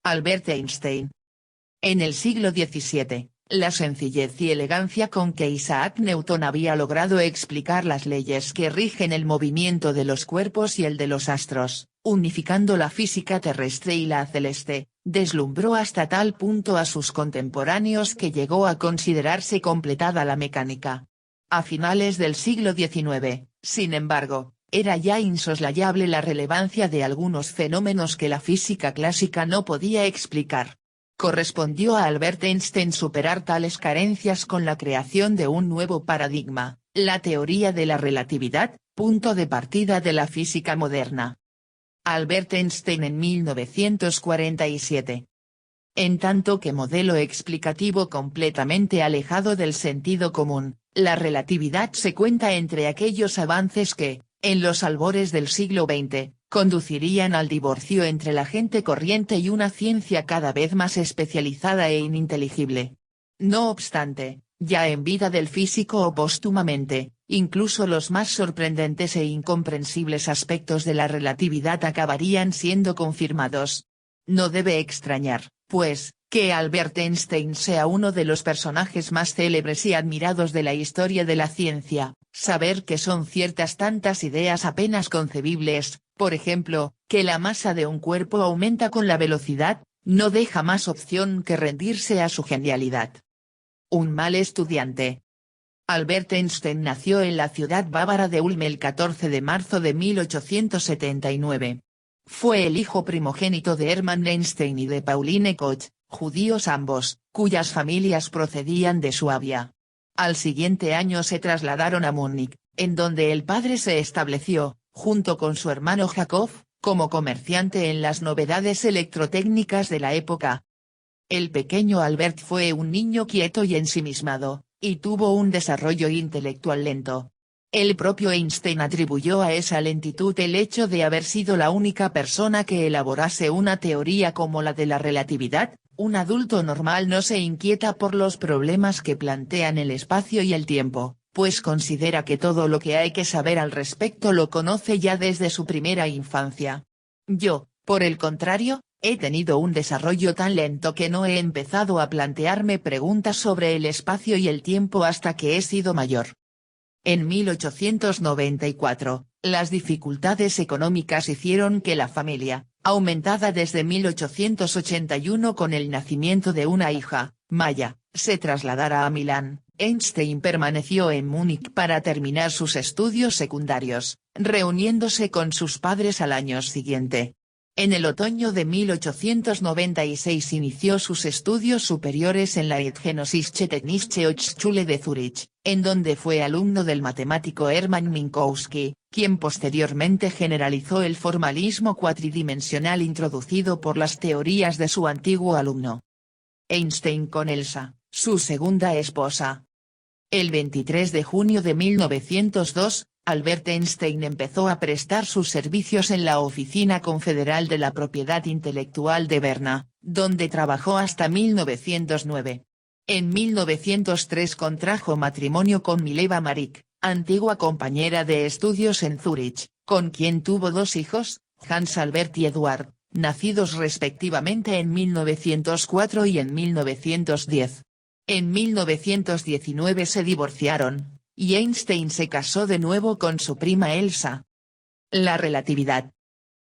Albert Einstein. En el siglo XVII, la sencillez y elegancia con que Isaac Newton había logrado explicar las leyes que rigen el movimiento de los cuerpos y el de los astros, unificando la física terrestre y la celeste, deslumbró hasta tal punto a sus contemporáneos que llegó a considerarse completada la mecánica. A finales del siglo XIX, sin embargo, era ya insoslayable la relevancia de algunos fenómenos que la física clásica no podía explicar. Correspondió a Albert Einstein superar tales carencias con la creación de un nuevo paradigma, la teoría de la relatividad, punto de partida de la física moderna. Albert Einstein en 1947. En tanto que modelo explicativo completamente alejado del sentido común, la relatividad se cuenta entre aquellos avances que, en los albores del siglo XX, conducirían al divorcio entre la gente corriente y una ciencia cada vez más especializada e ininteligible. No obstante, ya en vida del físico o póstumamente, incluso los más sorprendentes e incomprensibles aspectos de la relatividad acabarían siendo confirmados. No debe extrañar, pues, que Albert Einstein sea uno de los personajes más célebres y admirados de la historia de la ciencia, saber que son ciertas tantas ideas apenas concebibles, por ejemplo, que la masa de un cuerpo aumenta con la velocidad, no deja más opción que rendirse a su genialidad. Un mal estudiante. Albert Einstein nació en la ciudad bávara de Ulm el 14 de marzo de 1879. Fue el hijo primogénito de Hermann Einstein y de Pauline Koch, judíos ambos, cuyas familias procedían de Suabia. Al siguiente año se trasladaron a Múnich, en donde el padre se estableció, junto con su hermano Jacob, como comerciante en las novedades electrotécnicas de la época. El pequeño Albert fue un niño quieto y ensimismado, y tuvo un desarrollo intelectual lento. El propio Einstein atribuyó a esa lentitud el hecho de haber sido la única persona que elaborase una teoría como la de la relatividad. Un adulto normal no se inquieta por los problemas que plantean el espacio y el tiempo, pues considera que todo lo que hay que saber al respecto lo conoce ya desde su primera infancia. Yo, por el contrario, he tenido un desarrollo tan lento que no he empezado a plantearme preguntas sobre el espacio y el tiempo hasta que he sido mayor. En 1894, las dificultades económicas hicieron que la familia, aumentada desde 1881 con el nacimiento de una hija, Maya, se trasladara a Milán. Einstein permaneció en Múnich para terminar sus estudios secundarios, reuniéndose con sus padres al año siguiente. En el otoño de 1896 inició sus estudios superiores en la Ethnologische Technische Hochschule de Zúrich, en donde fue alumno del matemático Hermann Minkowski, quien posteriormente generalizó el formalismo cuatridimensional introducido por las teorías de su antiguo alumno. Einstein con Elsa, su segunda esposa. El 23 de junio de 1902, Albert Einstein empezó a prestar sus servicios en la Oficina Confederal de la Propiedad Intelectual de Berna, donde trabajó hasta 1909. En 1903 contrajo matrimonio con Mileva Marik, antigua compañera de estudios en Zúrich, con quien tuvo dos hijos, Hans Albert y Eduard, nacidos respectivamente en 1904 y en 1910. En 1919 se divorciaron, y Einstein se casó de nuevo con su prima Elsa. La relatividad.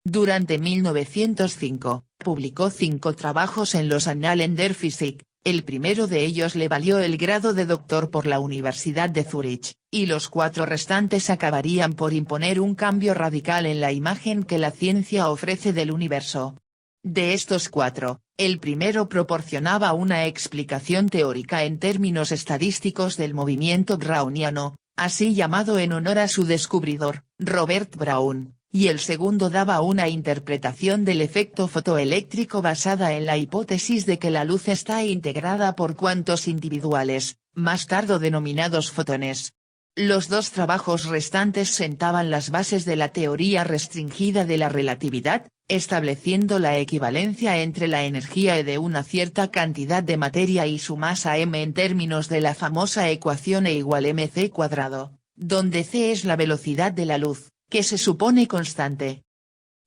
Durante 1905, publicó 5 trabajos en los Annalen der Physik, el primero de ellos le valió el grado de doctor por la Universidad de Zúrich, y los 4 restantes acabarían por imponer un cambio radical en la imagen que la ciencia ofrece del universo. De estos 4, el primero proporcionaba una explicación teórica en términos estadísticos del movimiento browniano, así llamado en honor a su descubridor, Robert Brown, y el segundo daba una interpretación del efecto fotoeléctrico basada en la hipótesis de que la luz está integrada por cuantos individuales, más tarde denominados fotones. Los 2 trabajos restantes sentaban las bases de la teoría restringida de la relatividad, estableciendo la equivalencia entre la energía E de una cierta cantidad de materia y su masa m en términos de la famosa ecuación E igual mc², donde c es la velocidad de la luz, que se supone constante.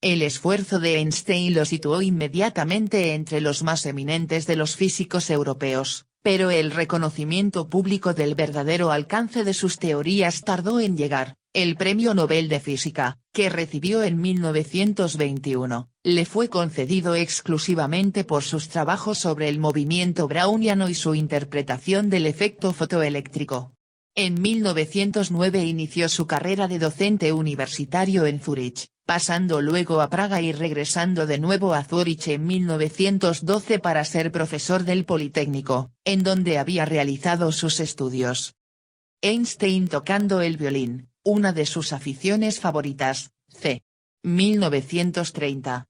El esfuerzo de Einstein lo situó inmediatamente entre los más eminentes de los físicos europeos, pero el reconocimiento público del verdadero alcance de sus teorías tardó en llegar. El Premio Nobel de Física, que recibió en 1921, le fue concedido exclusivamente por sus trabajos sobre el movimiento browniano y su interpretación del efecto fotoeléctrico. En 1909 inició su carrera de docente universitario en Zúrich, pasando luego a Praga y regresando de nuevo a Zúrich en 1912 para ser profesor del Politécnico, en donde había realizado sus estudios. Einstein tocando el violín, una de sus aficiones favoritas, c. 1930.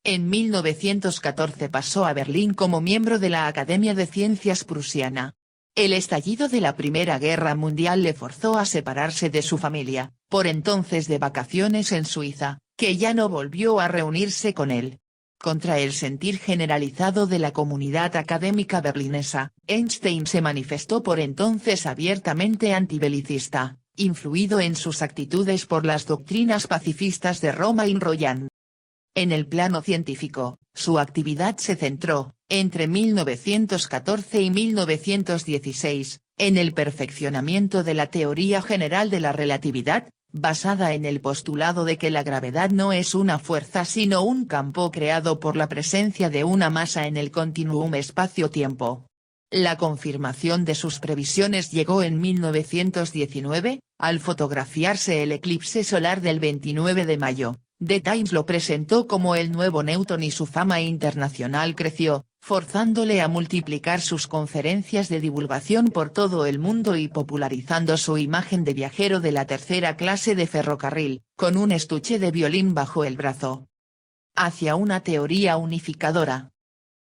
En 1914 pasó a Berlín como miembro de la Academia de Ciencias prusiana. El estallido de la Primera Guerra Mundial le forzó a separarse de su familia, por entonces de vacaciones en Suiza, que ya no volvió a reunirse con él. Contra el sentir generalizado de la comunidad académica berlinesa, Einstein se manifestó por entonces abiertamente antibelicista, influido en sus actitudes por las doctrinas pacifistas de Romain Rolland. En el plano científico, su actividad se centró, entre 1914 y 1916, en el perfeccionamiento de la teoría general de la relatividad, basada en el postulado de que la gravedad no es una fuerza sino un campo creado por la presencia de una masa en el continuum espacio-tiempo. La confirmación de sus previsiones llegó en 1919, al fotografiarse el eclipse solar del 29 de mayo. The Times lo presentó como el nuevo Newton y su fama internacional creció, forzándole a multiplicar sus conferencias de divulgación por todo el mundo y popularizando su imagen de viajero de la tercera clase de ferrocarril, con un estuche de violín bajo el brazo. Hacia una teoría unificadora.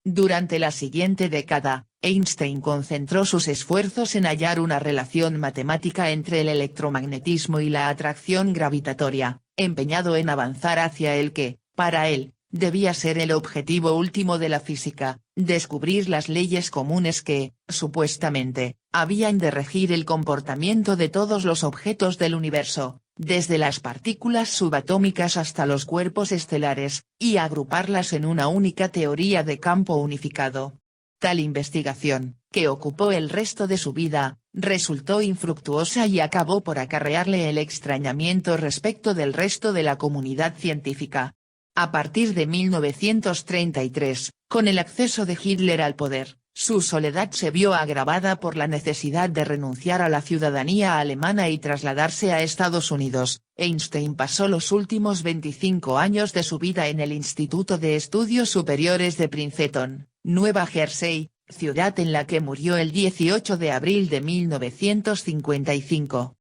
Durante la siguiente década, Einstein concentró sus esfuerzos en hallar una relación matemática entre el electromagnetismo y la atracción gravitatoria, empeñado en avanzar hacia el que, para él, debía ser el objetivo último de la física, descubrir las leyes comunes que, supuestamente, habían de regir el comportamiento de todos los objetos del universo, desde las partículas subatómicas hasta los cuerpos estelares, y agruparlas en una única teoría de campo unificado. Tal investigación, que ocupó el resto de su vida, resultó infructuosa y acabó por acarrearle el extrañamiento respecto del resto de la comunidad científica. A partir de 1933, con el acceso de Hitler al poder, su soledad se vio agravada por la necesidad de renunciar a la ciudadanía alemana y trasladarse a Estados Unidos. Einstein pasó los últimos 25 años de su vida en el Instituto de Estudios Superiores de Princeton, Nueva Jersey, ciudad en la que murió el 18 de abril de 1955.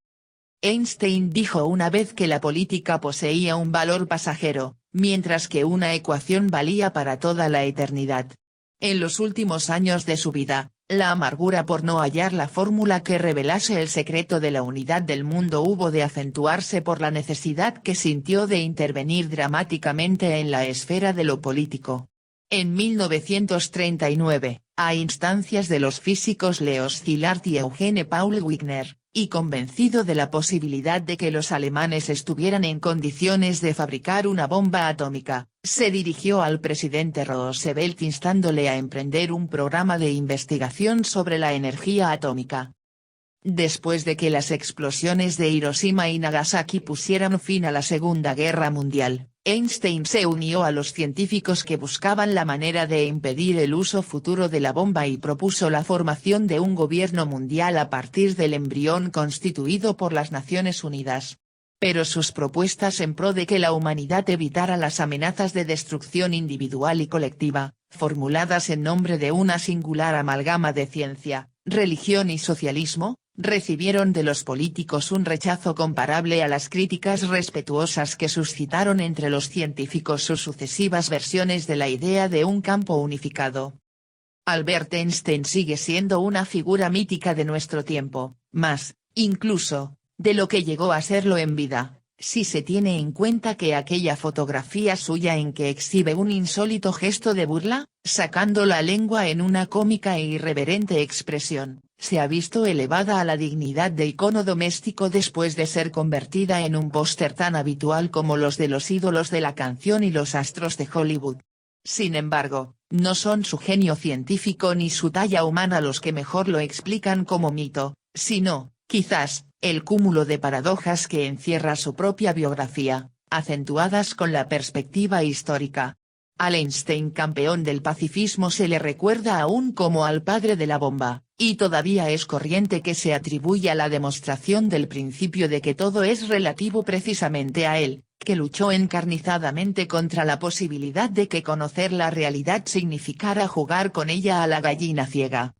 Einstein dijo una vez que la política poseía un valor pasajero, mientras que una ecuación valía para toda la eternidad. En los últimos años de su vida, la amargura por no hallar la fórmula que revelase el secreto de la unidad del mundo hubo de acentuarse por la necesidad que sintió de intervenir dramáticamente en la esfera de lo político. En 1939, a instancias de los físicos Leo Szilard y Eugene Paul Wigner, y convencido de la posibilidad de que los alemanes estuvieran en condiciones de fabricar una bomba atómica, se dirigió al presidente Roosevelt instándole a emprender un programa de investigación sobre la energía atómica. Después de que las explosiones de Hiroshima y Nagasaki pusieran fin a la Segunda Guerra Mundial, Einstein se unió a los científicos que buscaban la manera de impedir el uso futuro de la bomba y propuso la formación de un gobierno mundial a partir del embrión constituido por las Naciones Unidas. Pero sus propuestas en pro de que la humanidad evitara las amenazas de destrucción individual y colectiva, formuladas en nombre de una singular amalgama de ciencia, religión y socialismo, recibieron de los políticos un rechazo comparable a las críticas respetuosas que suscitaron entre los científicos sus sucesivas versiones de la idea de un campo unificado. Albert Einstein sigue siendo una figura mítica de nuestro tiempo, más, incluso, de lo que llegó a serlo en vida. Si se tiene en cuenta que aquella fotografía suya en que exhibe un insólito gesto de burla, sacando la lengua en una cómica e irreverente expresión, se ha visto elevada a la dignidad de icono doméstico después de ser convertida en un póster tan habitual como los de los ídolos de la canción y los astros de Hollywood. Sin embargo, no son su genio científico ni su talla humana los que mejor lo explican como mito, sino, quizás, el cúmulo de paradojas que encierra su propia biografía, acentuadas con la perspectiva histórica. Al Einstein campeón del pacifismo se le recuerda aún como al padre de la bomba, y todavía es corriente que se atribuya la demostración del principio de que todo es relativo precisamente a él, que luchó encarnizadamente contra la posibilidad de que conocer la realidad significara jugar con ella a la gallina ciega.